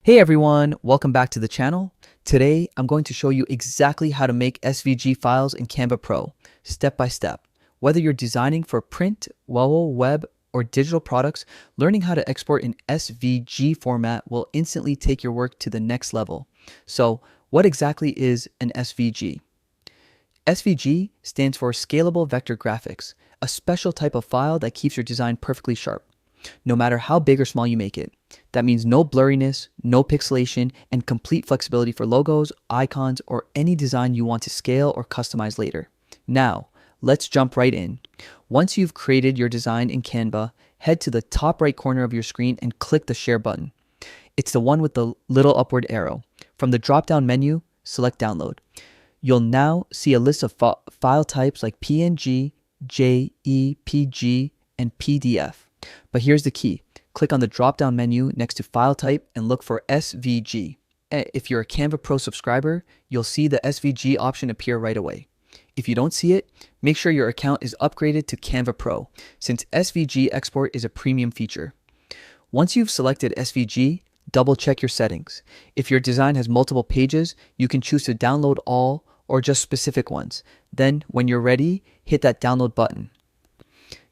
Hey everyone, welcome back to the channel. Today, I'm going to show you exactly how to make SVG files in Canva Pro, step by step. Whether you're designing for print, mobile, web, or digital products, learning how to export in SVG format will instantly take your work to the next level. So, what exactly is an SVG? SVG stands for Scalable Vector Graphics, a special type of file that keeps your design perfectly sharp, no matter how big or small you make it. That means no blurriness, no pixelation, and complete flexibility for logos, icons, or any design you want to scale or customize later. Now, let's jump right in. Once you've created your design in Canva, head to the top right corner of your screen and click the Share button. It's the one with the little upward arrow. From the drop-down menu, select Download. You'll now see a list of file types like PNG, JPG, and PDF. But here's the key. Click on the drop-down menu next to File Type and look for SVG. If you're a Canva Pro subscriber, you'll see the SVG option appear right away. If you don't see it, make sure your account is upgraded to Canva Pro, since SVG export is a premium feature. Once you've selected SVG, double-check your settings. If your design has multiple pages, you can choose to download all or just specific ones. Then, when you're ready, hit that download button.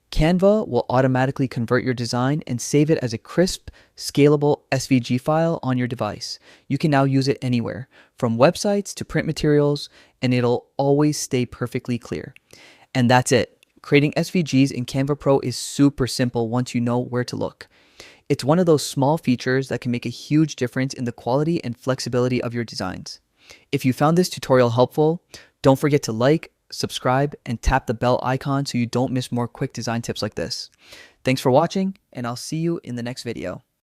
Canva will automatically convert your design and save it as a crisp, scalable SVG file on your device. You can now use it anywhere, from websites to print materials, and it'll always stay perfectly clear. And that's it. Creating SVGs in Canva Pro is super simple once you know where to look. It's one of those small features that can make a huge difference in the quality and flexibility of your designs. If you found this tutorial helpful, don't forget to like, subscribe, and tap the bell icon so you don't miss more quick design tips like this. Thanks for watching, and I'll see you in the next video.